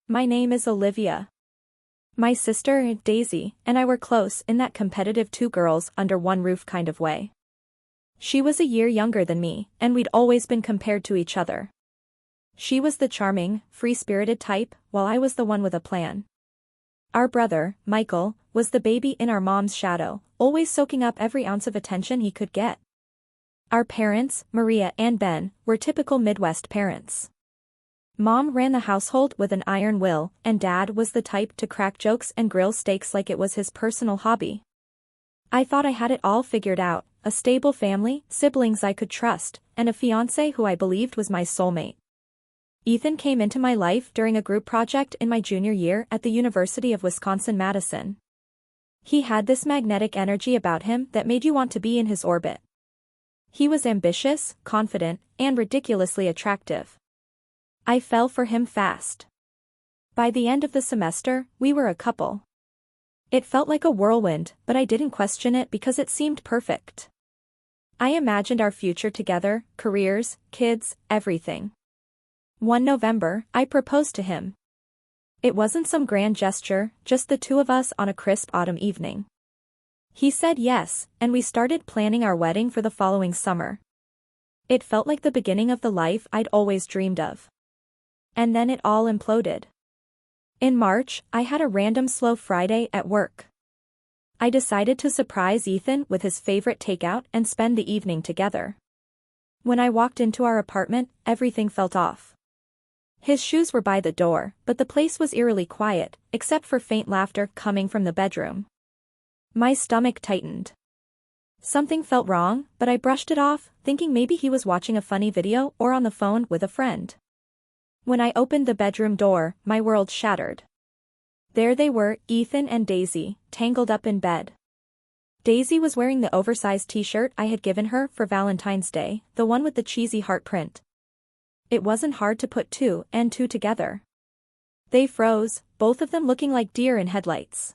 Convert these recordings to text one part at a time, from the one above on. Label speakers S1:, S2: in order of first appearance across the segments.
S1: My name is Olivia. My sister, Daisy, and I were close in that competitive two girls under one roof kind of way. She was a year younger than me, and we'd always been compared to each other. She was the charming, free-spirited type, while I was the one with a plan. Our brother, Michael, was the baby in our mom's shadow, always soaking up every ounce of attention he could get. Our parents, Maria and Ben, were typical Midwest parents. Mom ran the household with an iron will, and Dad was the type to crack jokes and grill steaks like it was his personal hobby. I thought I had it all figured out, a stable family, siblings I could trust, and a fiancé who I believed was my soulmate. Ethan came into my life during a group project in my junior year at the University of Wisconsin-Madison. He had this magnetic energy about him that made you want to be in his orbit. He was ambitious, confident, and ridiculously attractive. I fell for him fast. By the end of the semester, we were a couple. It felt like a whirlwind, but I didn't question it because it seemed perfect. I imagined our future together, careers, kids, everything. One November, I proposed to him. It wasn't some grand gesture, just the two of us on a crisp autumn evening. He said yes, and we started planning our wedding for the following summer. It felt like the beginning of the life I'd always dreamed of. And then it all imploded. In March, I had a random slow Friday at work. I decided to surprise Ethan with his favorite takeout and spend the evening together. When I walked into our apartment, everything felt off. His shoes were by the door, but the place was eerily quiet, except for faint laughter coming from the bedroom. My stomach tightened. Something felt wrong, but I brushed it off, thinking maybe he was watching a funny video or on the phone with a friend. When I opened the bedroom door, my world shattered. There they were, Ethan and Daisy, tangled up in bed. Daisy was wearing the oversized t-shirt I had given her for Valentine's Day, the one with the cheesy heart print. It wasn't hard to put two and two together. They froze, both of them looking like deer in headlights.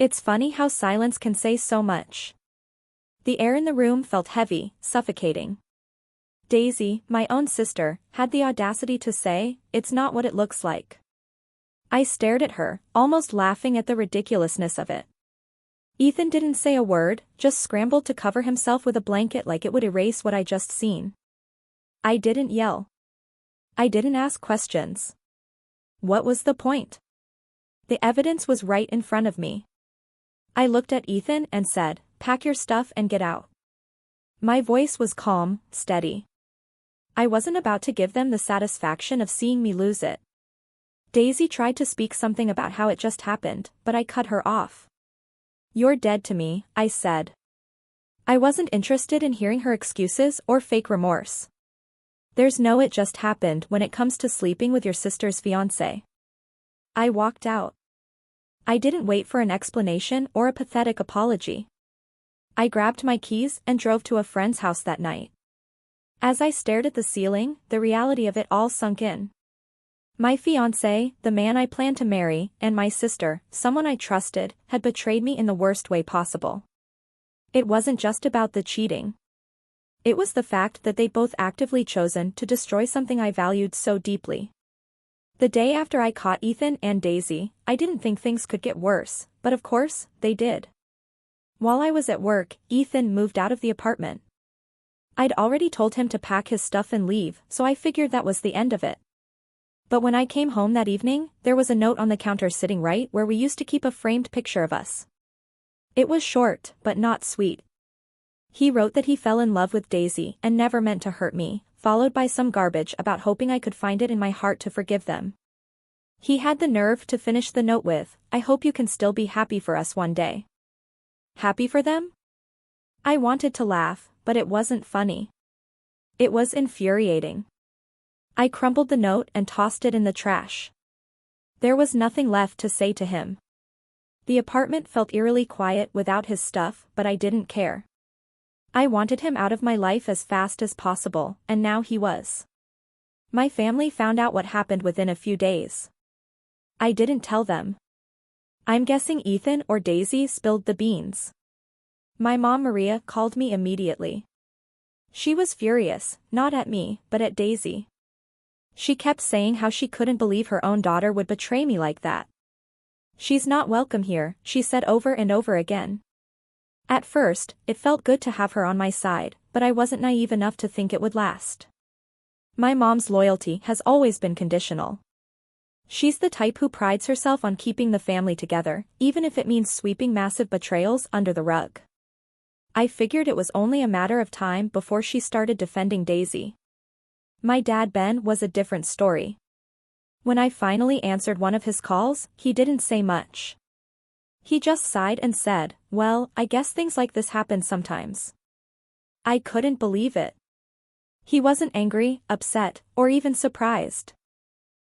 S1: It's funny how silence can say so much. The air in the room felt heavy, suffocating. Daisy, my own sister, had the audacity to say, "It's not what it looks like." I stared at her, almost laughing at the ridiculousness of it. Ethan didn't say a word, just scrambled to cover himself with a blanket like it would erase what I just seen. I didn't yell. I didn't ask questions. What was the point? The evidence was right in front of me. I looked at Ethan and said, "Pack your stuff and get out." My voice was calm, steady. I wasn't about to give them the satisfaction of seeing me lose it. Daisy tried to speak something about how it just happened, but I cut her off. "You're dead to me," I said. I wasn't interested in hearing her excuses or fake remorse. There's no "it just happened" when it comes to sleeping with your sister's fiancé. I walked out. I didn't wait for an explanation or a pathetic apology. I grabbed my keys and drove to a friend's house that night. As I stared at the ceiling, the reality of it all sunk in. My fiancé, the man I planned to marry, and my sister, someone I trusted, had betrayed me in the worst way possible. It wasn't just about the cheating. It was the fact that they'd both actively chosen to destroy something I valued so deeply. The day after I caught Ethan and Daisy, I didn't think things could get worse, but of course, they did. While I was at work, Ethan moved out of the apartment. I'd already told him to pack his stuff and leave, so I figured that was the end of it. But when I came home that evening, there was a note on the counter sitting right where we used to keep a framed picture of us. It was short, but not sweet. He wrote that he fell in love with Daisy and never meant to hurt me, followed by some garbage about hoping I could find it in my heart to forgive them. He had the nerve to finish the note with, "I hope you can still be happy for us one day." Happy for them? I wanted to laugh, but it wasn't funny. It was infuriating. I crumpled the note and tossed it in the trash. There was nothing left to say to him. The apartment felt eerily quiet without his stuff, but I didn't care. I wanted him out of my life as fast as possible, and now he was. My family found out what happened within a few days. I didn't tell them. I'm guessing Ethan or Daisy spilled the beans. My mom Maria called me immediately. She was furious, not at me, but at Daisy. She kept saying how she couldn't believe her own daughter would betray me like that. "She's not welcome here," she said over and over again. At first, it felt good to have her on my side, but I wasn't naive enough to think it would last. My mom's loyalty has always been conditional. She's the type who prides herself on keeping the family together, even if it means sweeping massive betrayals under the rug. I figured it was only a matter of time before she started defending Daisy. My dad Ben was a different story. When I finally answered one of his calls, he didn't say much. He just sighed and said, "Well, I guess things like this happen sometimes." I couldn't believe it. He wasn't angry, upset, or even surprised.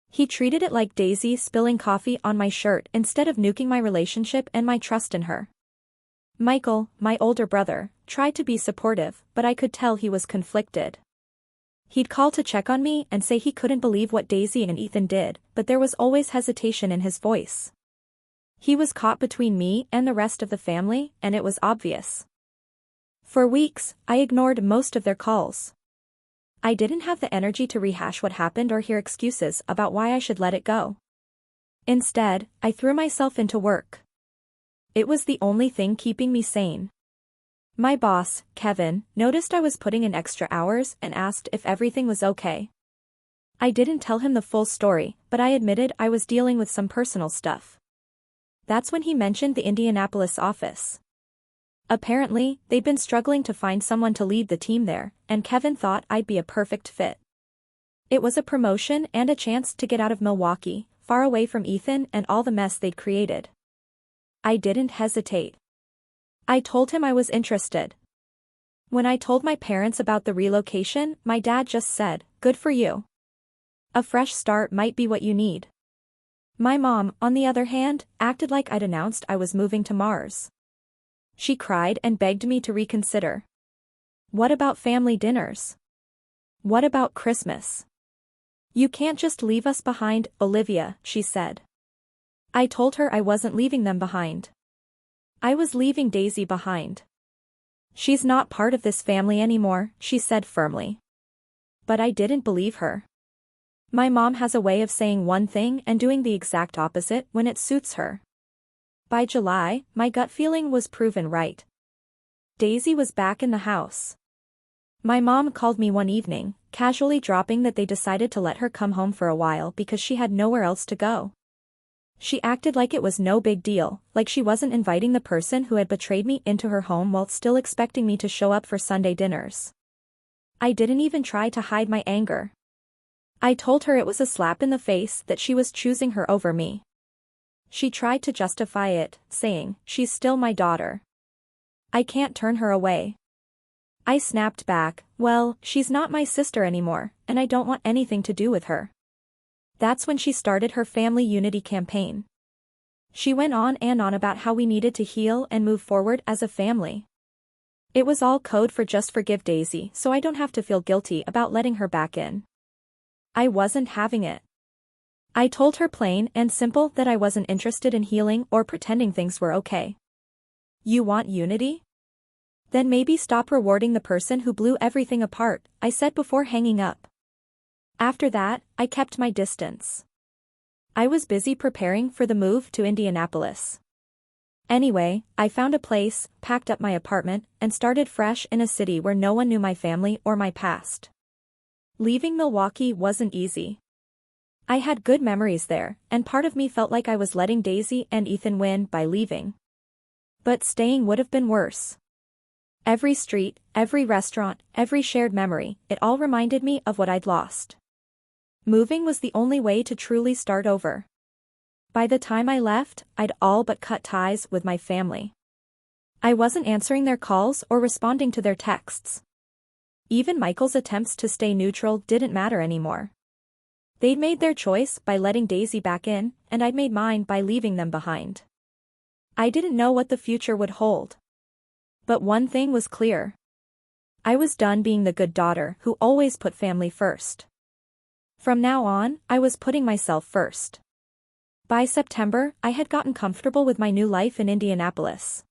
S1: He treated it like Daisy spilling coffee on my shirt instead of nuking my relationship and my trust in her. Michael, my older brother, tried to be supportive, but I could tell he was conflicted. He'd call to check on me and say he couldn't believe what Daisy and Ethan did, but there was always hesitation in his voice. He was caught between me and the rest of the family, and it was obvious. For weeks, I ignored most of their calls. I didn't have the energy to rehash what happened or hear excuses about why I should let it go. Instead, I threw myself into work. It was the only thing keeping me sane. My boss, Kevin, noticed I was putting in extra hours and asked if everything was okay. I didn't tell him the full story, but I admitted I was dealing with some personal stuff. That's when he mentioned the Indianapolis office. Apparently, they'd been struggling to find someone to lead the team there, and Kevin thought I'd be a perfect fit. It was a promotion and a chance to get out of Milwaukee, far away from Ethan and all the mess they'd created. I didn't hesitate. I told him I was interested. When I told my parents about the relocation, my dad just said, "Good for you. A fresh start might be what you need." My mom, on the other hand, acted like I'd announced I was moving to Mars. She cried and begged me to reconsider. "What about family dinners? What about Christmas? You can't just leave us behind, Olivia," she said. I told her I wasn't leaving them behind. I was leaving Daisy behind. "She's not part of this family anymore," she said firmly. But I didn't believe her. My mom has a way of saying one thing and doing the exact opposite when it suits her. By July, my gut feeling was proven right. Daisy was back in the house. My mom called me one evening, casually dropping that they decided to let her come home for a while because she had nowhere else to go. She acted like it was no big deal, like she wasn't inviting the person who had betrayed me into her home while still expecting me to show up for Sunday dinners. I didn't even try to hide my anger. I told her it was a slap in the face that she was choosing her over me. She tried to justify it, saying, "She's still my daughter. I can't turn her away." I snapped back, "Well, she's not my sister anymore, and I don't want anything to do with her." That's when she started her family unity campaign. She went on and on about how we needed to heal and move forward as a family. It was all code for just forgive Daisy so I don't have to feel guilty about letting her back in. I wasn't having it. I told her plain and simple that I wasn't interested in healing or pretending things were okay. "You want unity? Then maybe stop rewarding the person who blew everything apart," I said before hanging up. After that, I kept my distance. I was busy preparing for the move to Indianapolis. Anyway, I found a place, packed up my apartment, and started fresh in a city where no one knew my family or my past. Leaving Milwaukee wasn't easy. I had good memories there, and part of me felt like I was letting Daisy and Ethan win by leaving. But staying would have been worse. Every street, every restaurant, every shared memory, it all reminded me of what I'd lost. Moving was the only way to truly start over. By the time I left, I'd all but cut ties with my family. I wasn't answering their calls or responding to their texts. Even Michael's attempts to stay neutral didn't matter anymore. They'd made their choice by letting Daisy back in, and I'd made mine by leaving them behind. I didn't know what the future would hold. But one thing was clear. I was done being the good daughter who always put family first. From now on, I was putting myself first. By September, I had gotten comfortable with my new life in Indianapolis.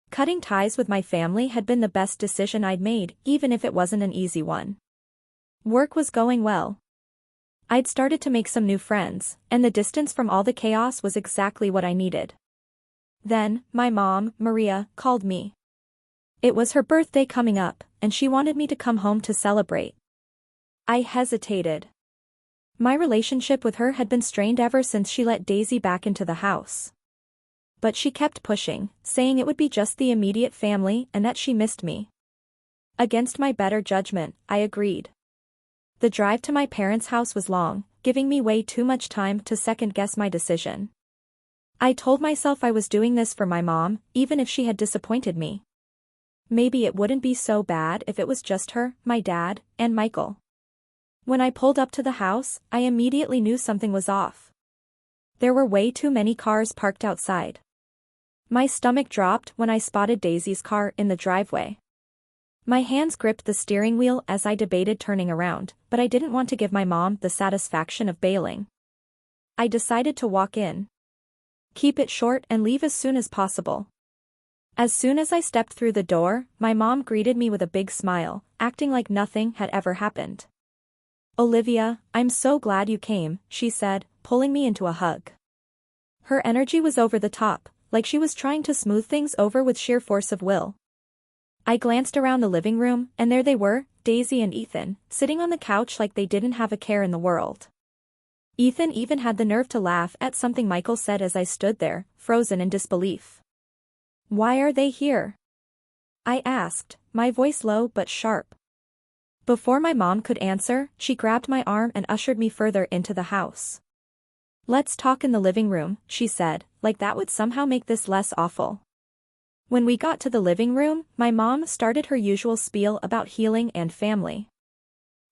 S1: Cutting ties with my family had been the best decision I'd made, even if it wasn't an easy one. Work was going well. I'd started to make some new friends, and the distance from all the chaos was exactly what I needed. Then, my mom, Maria, called me. It was her birthday coming up, and she wanted me to come home to celebrate. I hesitated. My relationship with her had been strained ever since she let Daisy back into the house. But she kept pushing, saying it would be just the immediate family and that she missed me. Against my better judgment, I agreed. The drive to my parents' house was long, giving me way too much time to second-guess my decision. I told myself I was doing this for my mom, even if she had disappointed me. Maybe it wouldn't be so bad if it was just her, my dad, and Michael. When I pulled up to the house, I immediately knew something was off. There were way too many cars parked outside. My stomach dropped when I spotted Daisy's car in the driveway. My hands gripped the steering wheel as I debated turning around, but I didn't want to give my mom the satisfaction of bailing. I decided to walk in. Keep it short and leave as soon as possible. As soon as I stepped through the door, my mom greeted me with a big smile, acting like nothing had ever happened. "Olivia, I'm so glad you came," she said, pulling me into a hug. Her energy was over the top, like she was trying to smooth things over with sheer force of will. I glanced around the living room, and there they were, Daisy and Ethan, sitting on the couch like they didn't have a care in the world. Ethan even had the nerve to laugh at something Michael said as I stood there, frozen in disbelief. "Why are they here?" I asked, my voice low but sharp. Before my mom could answer, she grabbed my arm and ushered me further into the house. "Let's talk in the living room," she said, like that would somehow make this less awful. When we got to the living room, my mom started her usual spiel about healing and family.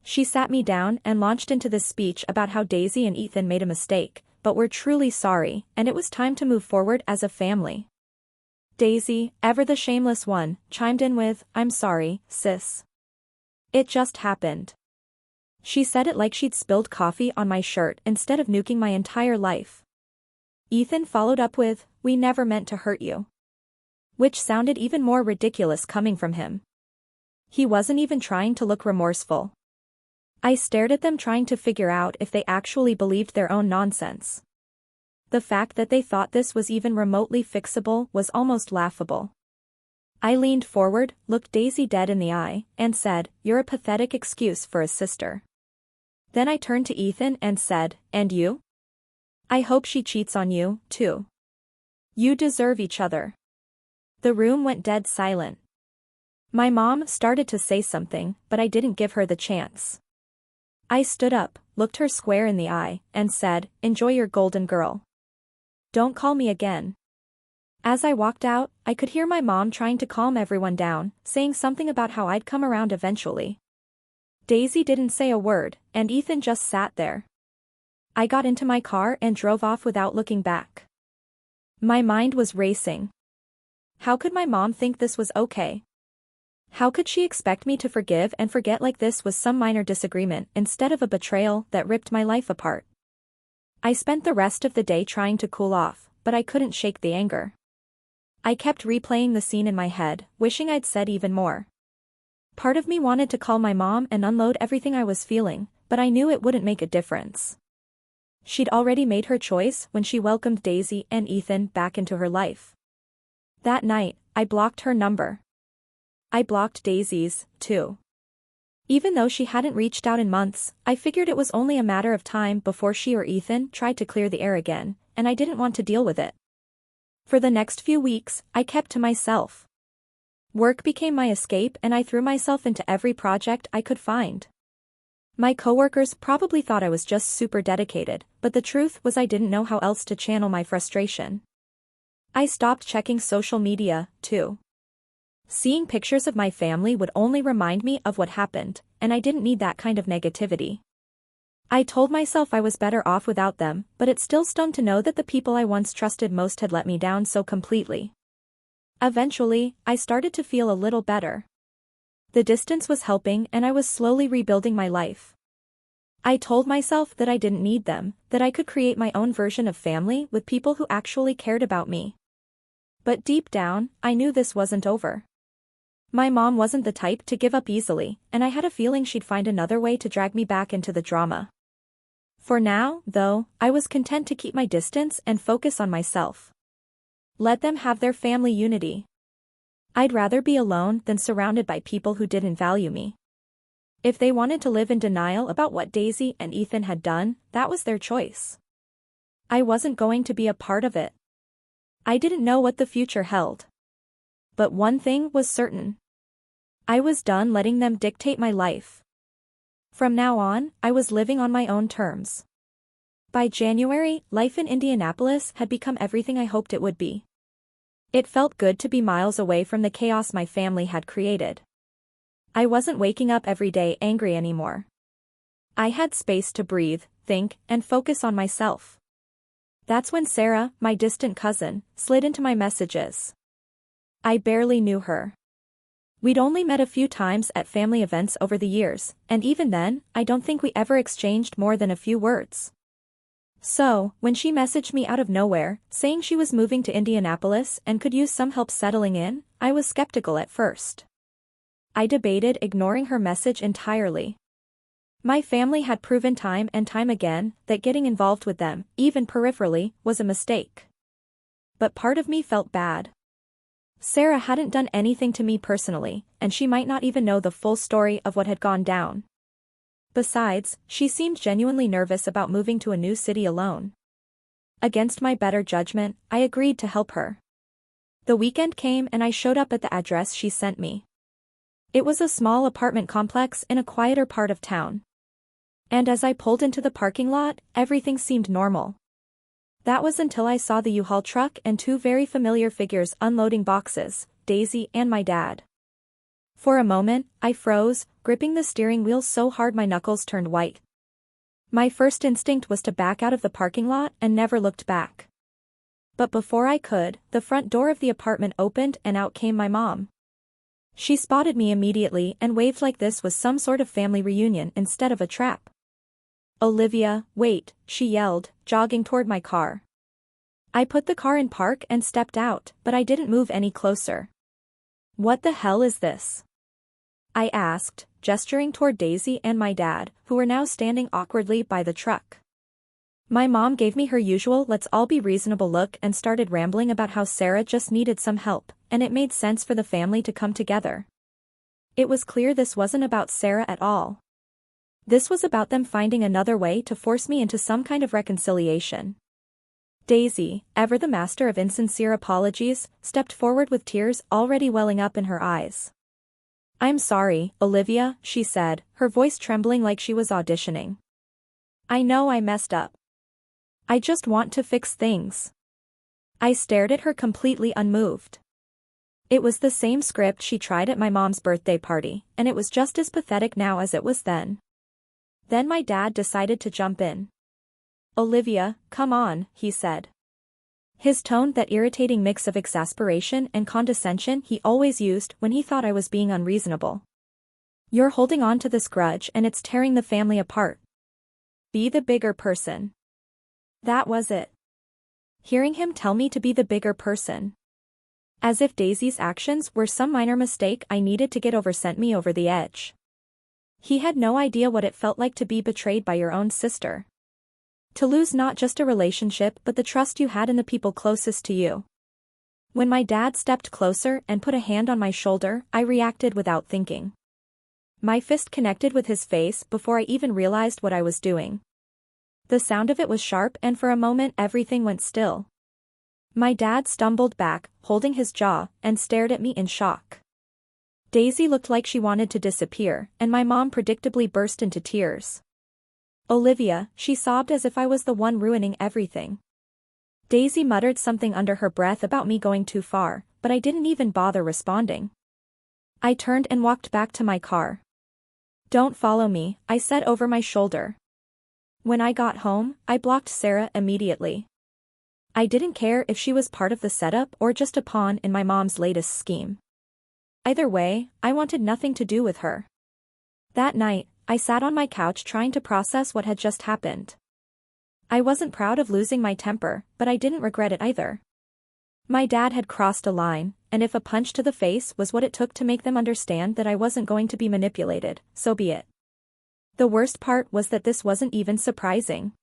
S1: She sat me down and launched into this speech about how Daisy and Ethan made a mistake, but were truly sorry, and it was time to move forward as a family. Daisy, ever the shameless one, chimed in with, "I'm sorry, sis. It just happened." She said it like she'd spilled coffee on my shirt instead of nuking my entire life. Ethan followed up with, "We never meant to hurt you." Which sounded even more ridiculous coming from him. He wasn't even trying to look remorseful. I stared at them trying to figure out if they actually believed their own nonsense. The fact that they thought this was even remotely fixable was almost laughable. I leaned forward, looked Daisy dead in the eye, and said, "You're a pathetic excuse for a sister." Then I turned to Ethan and said, "And you? I hope she cheats on you, too. You deserve each other." The room went dead silent. My mom started to say something, but I didn't give her the chance. I stood up, looked her square in the eye, and said, "Enjoy your golden girl. Don't call me again." As I walked out, I could hear my mom trying to calm everyone down, saying something about how I'd come around eventually. Daisy didn't say a word, and Ethan just sat there. I got into my car and drove off without looking back. My mind was racing. How could my mom think this was okay? How could she expect me to forgive and forget like this was some minor disagreement instead of a betrayal that ripped my life apart? I spent the rest of the day trying to cool off, but I couldn't shake the anger. I kept replaying the scene in my head, wishing I'd said even more. Part of me wanted to call my mom and unload everything I was feeling, but I knew it wouldn't make a difference. She'd already made her choice when she welcomed Daisy and Ethan back into her life. That night, I blocked her number. I blocked Daisy's, too. Even though she hadn't reached out in months, I figured it was only a matter of time before she or Ethan tried to clear the air again, and I didn't want to deal with it. For the next few weeks, I kept to myself. Work became my escape and I threw myself into every project I could find. My coworkers probably thought I was just super dedicated, but the truth was I didn't know how else to channel my frustration. I stopped checking social media, too. Seeing pictures of my family would only remind me of what happened, and I didn't need that kind of negativity. I told myself I was better off without them, but it still stung to know that the people I once trusted most had let me down so completely. Eventually, I started to feel a little better. The distance was helping and I was slowly rebuilding my life. I told myself that I didn't need them, that I could create my own version of family with people who actually cared about me. But deep down, I knew this wasn't over. My mom wasn't the type to give up easily, and I had a feeling she'd find another way to drag me back into the drama. For now, though, I was content to keep my distance and focus on myself. Let them have their family unity. I'd rather be alone than surrounded by people who didn't value me. If they wanted to live in denial about what Daisy and Ethan had done, that was their choice. I wasn't going to be a part of it. I didn't know what the future held. But one thing was certain. I was done letting them dictate my life. From now on, I was living on my own terms. By January, life in Indianapolis had become everything I hoped it would be. It felt good to be miles away from the chaos my family had created. I wasn't waking up every day angry anymore. I had space to breathe, think, and focus on myself. That's when Sarah, my distant cousin, slid into my messages. I barely knew her. We'd only met a few times at family events over the years, and even then, I don't think we ever exchanged more than a few words. So, when she messaged me out of nowhere, saying she was moving to Indianapolis and could use some help settling in, I was skeptical at first. I debated ignoring her message entirely. My family had proven time and time again that getting involved with them, even peripherally, was a mistake. But part of me felt bad. Sarah hadn't done anything to me personally, and she might not even know the full story of what had gone down. Besides, she seemed genuinely nervous about moving to a new city alone. Against my better judgment, I agreed to help her. The weekend came and I showed up at the address she sent me. It was a small apartment complex in a quieter part of town. And as I pulled into the parking lot, everything seemed normal. That was until I saw the U-Haul truck and two very familiar figures unloading boxes, Daisy and my dad. For a moment, I froze, gripping the steering wheel so hard my knuckles turned white. My first instinct was to back out of the parking lot and never looked back. But before I could, the front door of the apartment opened and out came my mom. She spotted me immediately and waved like this was some sort of family reunion instead of a trap. "Olivia, wait," she yelled, jogging toward my car. I put the car in park and stepped out, but I didn't move any closer. "What the hell is this?" I asked, gesturing toward Daisy and my dad, who were now standing awkwardly by the truck. My mom gave me her usual let's all be reasonable look and started rambling about how Sarah just needed some help, and it made sense for the family to come together. It was clear this wasn't about Sarah at all. This was about them finding another way to force me into some kind of reconciliation. Daisy, ever the master of insincere apologies, stepped forward with tears already welling up in her eyes. "I'm sorry, Olivia," she said, her voice trembling like she was auditioning. "I know I messed up. I just want to fix things." I stared at her completely unmoved. It was the same script she tried at my mom's birthday party, and it was just as pathetic now as it was then. Then my dad decided to jump in. "Olivia, come on," he said. His tone that irritating mix of exasperation and condescension he always used when he thought I was being unreasonable. "You're holding on to this grudge and it's tearing the family apart. Be the bigger person." That was it. Hearing him tell me to be the bigger person. As if Daisy's actions were some minor mistake I needed to get over sent me over the edge. He had no idea what it felt like to be betrayed by your own sister. To lose not just a relationship but the trust you had in the people closest to you. When my dad stepped closer and put a hand on my shoulder, I reacted without thinking. My fist connected with his face before I even realized what I was doing. The sound of it was sharp and for a moment everything went still. My dad stumbled back, holding his jaw, and stared at me in shock. Daisy looked like she wanted to disappear, and my mom predictably burst into tears. "Olivia," she sobbed as if I was the one ruining everything. Daisy muttered something under her breath about me going too far, but I didn't even bother responding. I turned and walked back to my car. "Don't follow me," I said over my shoulder. When I got home, I blocked Sarah immediately. I didn't care if she was part of the setup or just a pawn in my mom's latest scheme. Either way, I wanted nothing to do with her. That night, I sat on my couch trying to process what had just happened. I wasn't proud of losing my temper, but I didn't regret it either. My dad had crossed a line, and if a punch to the face was what it took to make them understand that I wasn't going to be manipulated, so be it. The worst part was that this wasn't even surprising.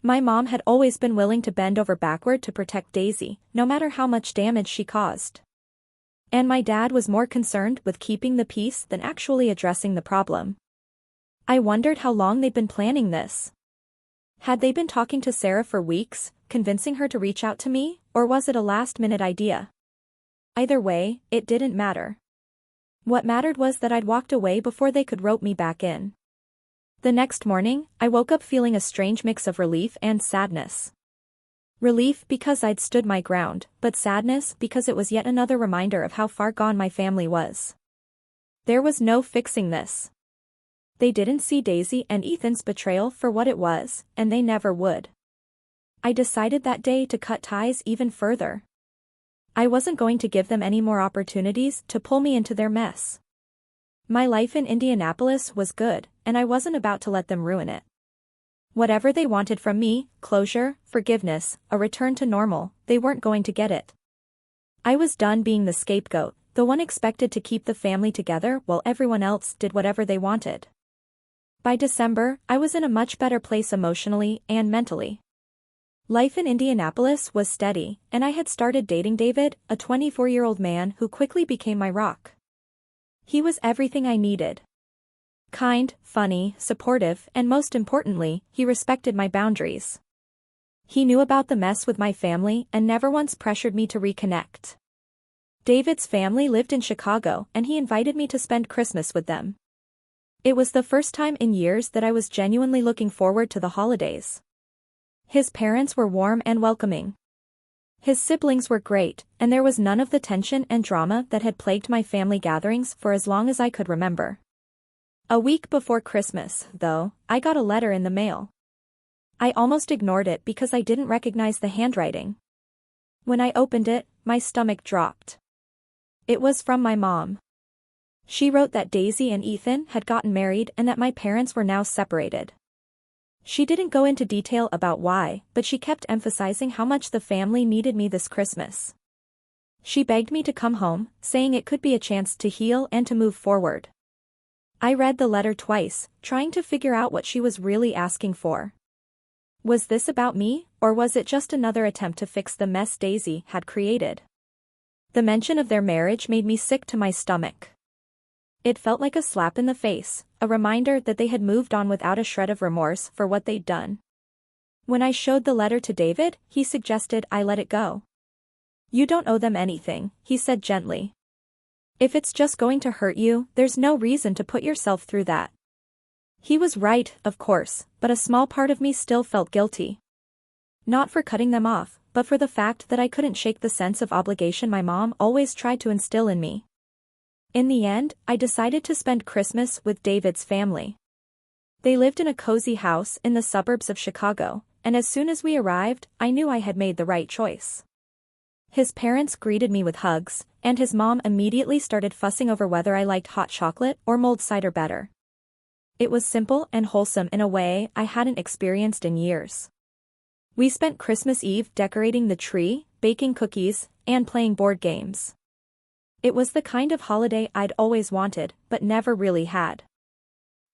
S1: My mom had always been willing to bend over backward to protect Daisy, no matter how much damage she caused. And my dad was more concerned with keeping the peace than actually addressing the problem. I wondered how long they'd been planning this. Had they been talking to Sarah for weeks, convincing her to reach out to me, or was it a last-minute idea? Either way, it didn't matter. What mattered was that I'd walked away before they could rope me back in. The next morning, I woke up feeling a strange mix of relief and sadness. Relief because I'd stood my ground, but sadness because it was yet another reminder of how far gone my family was. There was no fixing this. They didn't see Daisy and Ethan's betrayal for what it was, and they never would. I decided that day to cut ties even further. I wasn't going to give them any more opportunities to pull me into their mess. My life in Indianapolis was good, and I wasn't about to let them ruin it. Whatever they wanted from me, closure, forgiveness, a return to normal, they weren't going to get it. I was done being the scapegoat, the one expected to keep the family together while everyone else did whatever they wanted. By December, I was in a much better place emotionally and mentally. Life in Indianapolis was steady, and I had started dating David, a 24-year-old man who quickly became my rock. He was everything I needed. Kind, funny, supportive, and most importantly, he respected my boundaries. He knew about the mess with my family and never once pressured me to reconnect. David's family lived in Chicago, and he invited me to spend Christmas with them. It was the first time in years that I was genuinely looking forward to the holidays. His parents were warm and welcoming. His siblings were great, and there was none of the tension and drama that had plagued my family gatherings for as long as I could remember. A week before Christmas, though, I got a letter in the mail. I almost ignored it because I didn't recognize the handwriting. When I opened it, my stomach dropped. It was from my mom. She wrote that Daisy and Ethan had gotten married and that my parents were now separated. She didn't go into detail about why, but she kept emphasizing how much the family needed me this Christmas. She begged me to come home, saying it could be a chance to heal and to move forward. I read the letter twice, trying to figure out what she was really asking for. Was this about me, or was it just another attempt to fix the mess Daisy had created? The mention of their marriage made me sick to my stomach. It felt like a slap in the face, a reminder that they had moved on without a shred of remorse for what they'd done. When I showed the letter to David, he suggested I let it go. "You don't owe them anything," he said gently. "If it's just going to hurt you, there's no reason to put yourself through that." He was right, of course, but a small part of me still felt guilty. Not for cutting them off, but for the fact that I couldn't shake the sense of obligation my mom always tried to instill in me. In the end, I decided to spend Christmas with David's family. They lived in a cozy house in the suburbs of Chicago, and as soon as we arrived, I knew I had made the right choice. His parents greeted me with hugs, and his mom immediately started fussing over whether I liked hot chocolate or mulled cider better. It was simple and wholesome in a way I hadn't experienced in years. We spent Christmas Eve decorating the tree, baking cookies, and playing board games. It was the kind of holiday I'd always wanted, but never really had.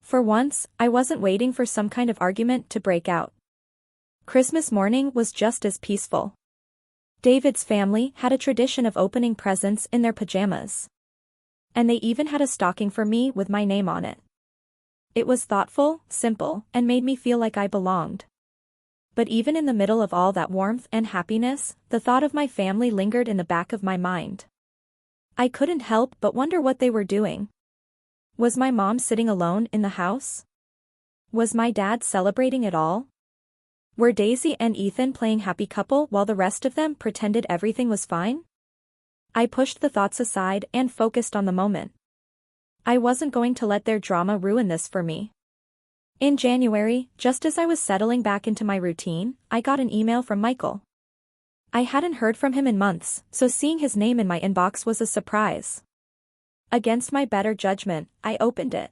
S1: For once, I wasn't waiting for some kind of argument to break out. Christmas morning was just as peaceful. David's family had a tradition of opening presents in their pajamas. And they even had a stocking for me with my name on it. It was thoughtful, simple, and made me feel like I belonged. But even in the middle of all that warmth and happiness, the thought of my family lingered in the back of my mind. I couldn't help but wonder what they were doing. Was my mom sitting alone in the house? Was my dad celebrating it all? Were Daisy and Ethan playing happy couple while the rest of them pretended everything was fine? I pushed the thoughts aside and focused on the moment. I wasn't going to let their drama ruin this for me. In January, just as I was settling back into my routine, I got an email from Michael. I hadn't heard from him in months, so seeing his name in my inbox was a surprise. Against my better judgment, I opened it.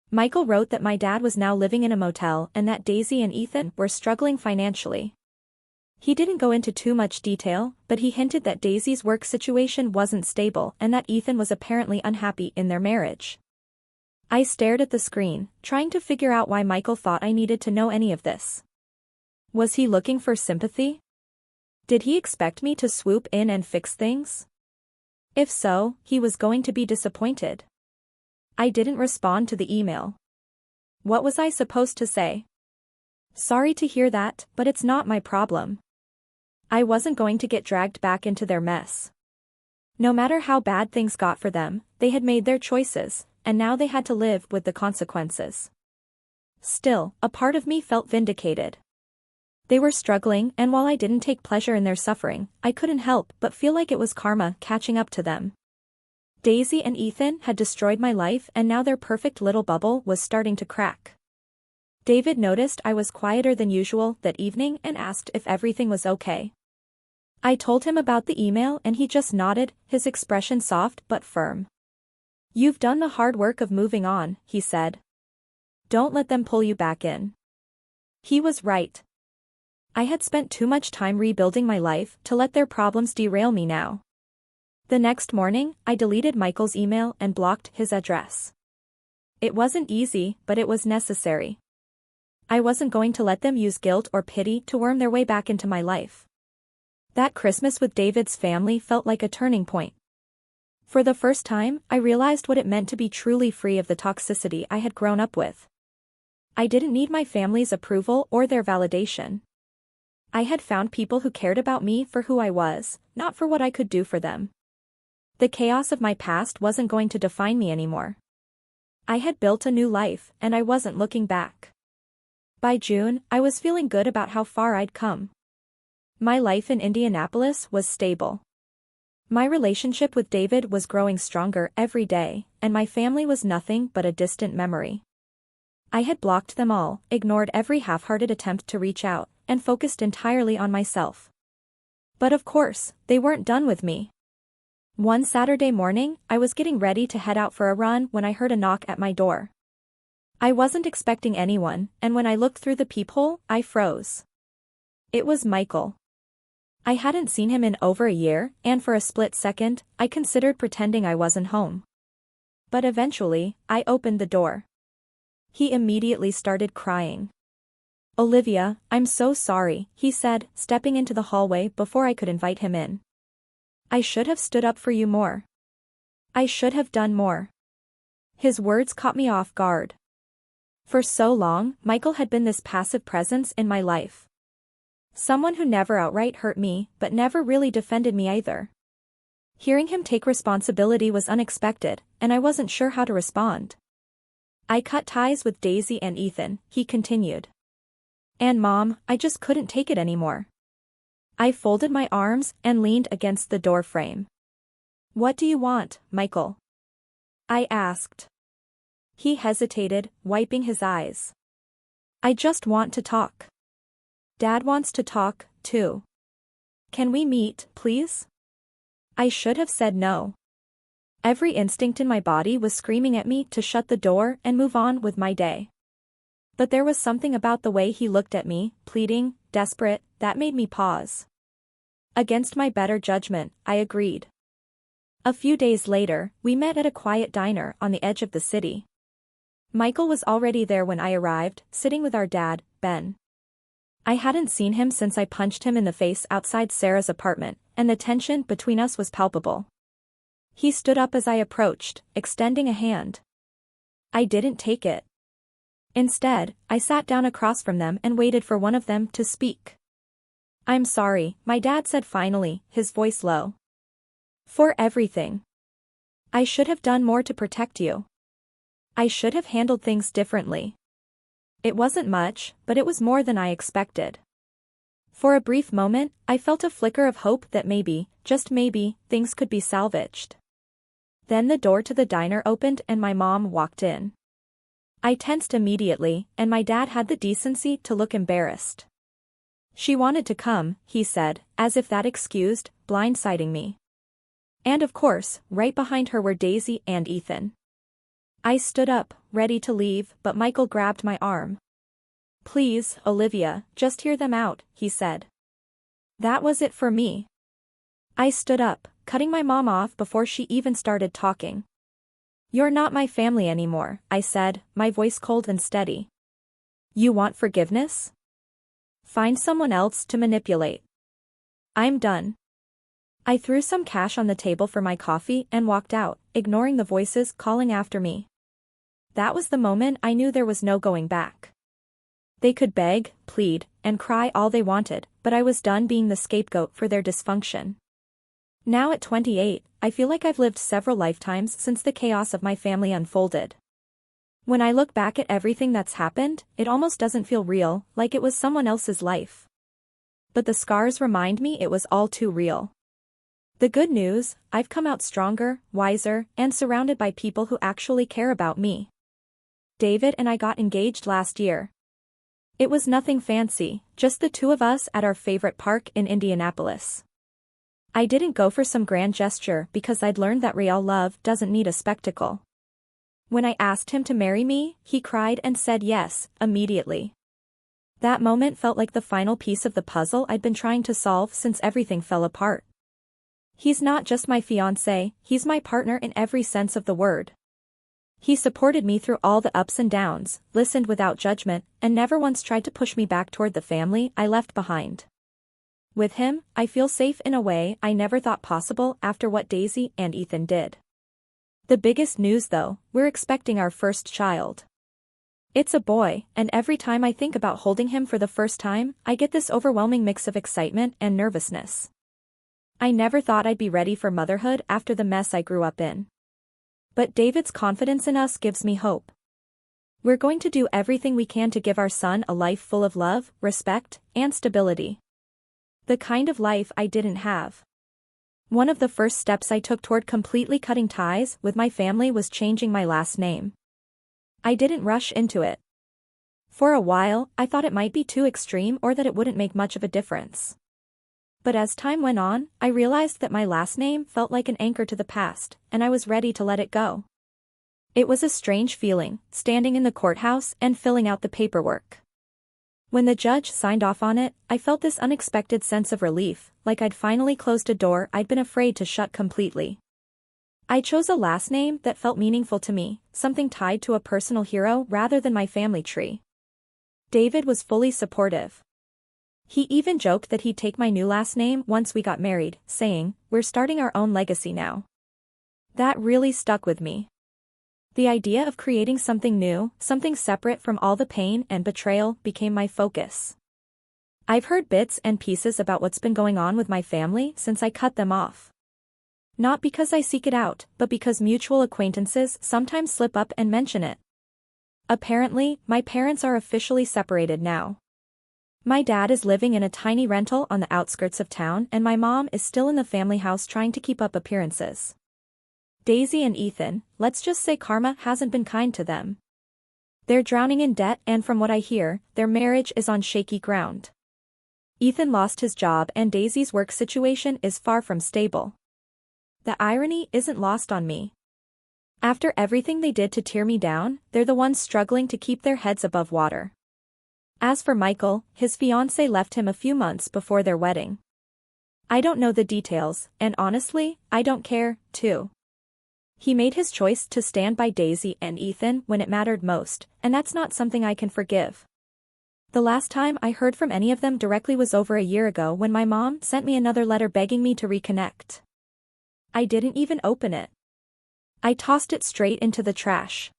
S1: Michael wrote that my dad was now living in a motel and that Daisy and Ethan were struggling financially. He didn't go into too much detail, but he hinted that Daisy's work situation wasn't stable and that Ethan was apparently unhappy in their marriage. I stared at the screen, trying to figure out why Michael thought I needed to know any of this. Was he looking for sympathy? Did he expect me to swoop in and fix things? If so, he was going to be disappointed. I didn't respond to the email. What was I supposed to say? Sorry to hear that, but it's not my problem. I wasn't going to get dragged back into their mess. No matter how bad things got for them, they had made their choices, and now they had to live with the consequences. Still, a part of me felt vindicated. They were struggling, and while I didn't take pleasure in their suffering, I couldn't help but feel like it was karma catching up to them. Daisy and Ethan had destroyed my life, and now their perfect little bubble was starting to crack. David noticed I was quieter than usual that evening and asked if everything was okay. I told him about the email and he just nodded, his expression soft but firm. You've done the hard work of moving on, he said. Don't let them pull you back in. He was right. I had spent too much time rebuilding my life to let their problems derail me now. The next morning, I deleted Michael's email and blocked his address. It wasn't easy, but it was necessary. I wasn't going to let them use guilt or pity to worm their way back into my life. That Christmas with David's family felt like a turning point. For the first time, I realized what it meant to be truly free of the toxicity I had grown up with. I didn't need my family's approval or their validation. I had found people who cared about me for who I was, not for what I could do for them. The chaos of my past wasn't going to define me anymore. I had built a new life, and I wasn't looking back. By June, I was feeling good about how far I'd come. My life in Indianapolis was stable. My relationship with David was growing stronger every day, and my family was nothing but a distant memory. I had blocked them all, ignored every half-hearted attempt to reach out, and focused entirely on myself. But of course, they weren't done with me. One Saturday morning, I was getting ready to head out for a run when I heard a knock at my door. I wasn't expecting anyone, and when I looked through the peephole, I froze. It was Michael. I hadn't seen him in over a year, and for a split second, I considered pretending I wasn't home. But eventually, I opened the door. He immediately started crying. Olivia, I'm so sorry, he said, stepping into the hallway before I could invite him in. I should have stood up for you more. I should have done more. His words caught me off guard. For so long, Michael had been this passive presence in my life. Someone who never outright hurt me, but never really defended me either. Hearing him take responsibility was unexpected, and I wasn't sure how to respond. I cut ties with Daisy and Ethan, he continued. And Mom, I just couldn't take it anymore. I folded my arms and leaned against the door frame. What do you want, Michael? I asked. He hesitated, wiping his eyes. I just want to talk. Dad wants to talk, too. Can we meet, please? I should have said no. Every instinct in my body was screaming at me to shut the door and move on with my day. But there was something about the way he looked at me, pleading, desperate, that made me pause. Against my better judgment, I agreed. A few days later, we met at a quiet diner on the edge of the city. Michael was already there when I arrived, sitting with our dad, Ben. I hadn't seen him since I punched him in the face outside Sarah's apartment, and the tension between us was palpable. He stood up as I approached, extending a hand. I didn't take it. Instead, I sat down across from them and waited for one of them to speak. I'm sorry, my dad said finally, his voice low. For everything. I should have done more to protect you. I should have handled things differently. It wasn't much, but it was more than I expected. For a brief moment, I felt a flicker of hope that maybe, just maybe, things could be salvaged. Then the door to the diner opened and my mom walked in. I tensed immediately, and my dad had the decency to look embarrassed. She wanted to come, he said, as if that excused blindsiding me. And of course, right behind her were Daisy and Ethan. I stood up, ready to leave, but Michael grabbed my arm. Please, Olivia, just hear them out, he said. That was it for me. I stood up, cutting my mom off before she even started talking. You're not my family anymore, I said, my voice cold and steady. You want forgiveness? Find someone else to manipulate. I'm done. I threw some cash on the table for my coffee and walked out, ignoring the voices calling after me. That was the moment I knew there was no going back. They could beg, plead, and cry all they wanted, but I was done being the scapegoat for their dysfunction. Now at 28, I feel like I've lived several lifetimes since the chaos of my family unfolded. When I look back at everything that's happened, it almost doesn't feel real, like it was someone else's life. But the scars remind me it was all too real. The good news, I've come out stronger, wiser, and surrounded by people who actually care about me. David and I got engaged last year. It was nothing fancy, just the two of us at our favorite park in Indianapolis. I didn't go for some grand gesture because I'd learned that real love doesn't need a spectacle. When I asked him to marry me, he cried and said yes, immediately. That moment felt like the final piece of the puzzle I'd been trying to solve since everything fell apart. He's not just my fiancé, he's my partner in every sense of the word. He supported me through all the ups and downs, listened without judgment, and never once tried to push me back toward the family I left behind. With him, I feel safe in a way I never thought possible after what Daisy and Ethan did. The biggest news though, we're expecting our first child. It's a boy, and every time I think about holding him for the first time, I get this overwhelming mix of excitement and nervousness. I never thought I'd be ready for motherhood after the mess I grew up in. But David's confidence in us gives me hope. We're going to do everything we can to give our son a life full of love, respect, and stability. The kind of life I didn't have. One of the first steps I took toward completely cutting ties with my family was changing my last name. I didn't rush into it. For a while, I thought it might be too extreme or that it wouldn't make much of a difference. But as time went on, I realized that my last name felt like an anchor to the past, and I was ready to let it go. It was a strange feeling, standing in the courthouse and filling out the paperwork. When the judge signed off on it, I felt this unexpected sense of relief, like I'd finally closed a door I'd been afraid to shut completely. I chose a last name that felt meaningful to me, something tied to a personal hero rather than my family tree. David was fully supportive. He even joked that he'd take my new last name once we got married, saying, "We're starting our own legacy now." That really stuck with me. The idea of creating something new, something separate from all the pain and betrayal, became my focus. I've heard bits and pieces about what's been going on with my family since I cut them off. Not because I seek it out, but because mutual acquaintances sometimes slip up and mention it. Apparently, my parents are officially separated now. My dad is living in a tiny rental on the outskirts of town and my mom is still in the family house trying to keep up appearances. Daisy and Ethan, let's just say karma hasn't been kind to them. They're drowning in debt and from what I hear, their marriage is on shaky ground. Ethan lost his job and Daisy's work situation is far from stable. The irony isn't lost on me. After everything they did to tear me down, they're the ones struggling to keep their heads above water. As for Michael, his fiancé left him a few months before their wedding. I don't know the details, and honestly, I don't care, too. He made his choice to stand by Daisy and Ethan when it mattered most, and that's not something I can forgive. The last time I heard from any of them directly was over a year ago when my mom sent me another letter begging me to reconnect. I didn't even open it. I tossed it straight into the trash.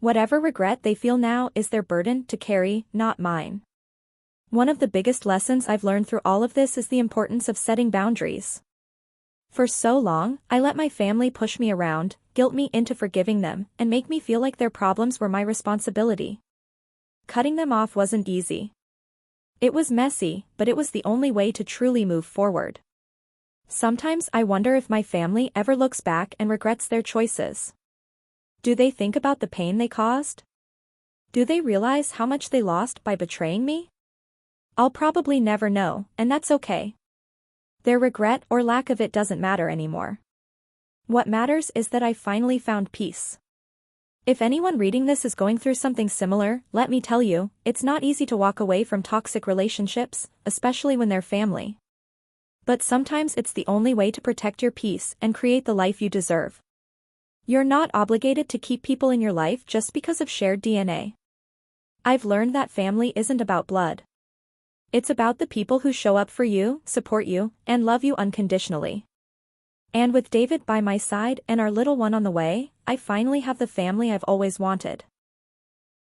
S1: Whatever regret they feel now is their burden to carry, not mine. One of the biggest lessons I've learned through all of this is the importance of setting boundaries. For so long, I let my family push me around, guilt me into forgiving them, and make me feel like their problems were my responsibility. Cutting them off wasn't easy. It was messy, but it was the only way to truly move forward. Sometimes I wonder if my family ever looks back and regrets their choices. Do they think about the pain they caused? Do they realize how much they lost by betraying me? I'll probably never know, and that's okay. Their regret or lack of it doesn't matter anymore. What matters is that I finally found peace. If anyone reading this is going through something similar, let me tell you, it's not easy to walk away from toxic relationships, especially when they're family. But sometimes it's the only way to protect your peace and create the life you deserve. You're not obligated to keep people in your life just because of shared DNA. I've learned that family isn't about blood. It's about the people who show up for you, support you, and love you unconditionally. And with David by my side and our little one on the way, I finally have the family I've always wanted.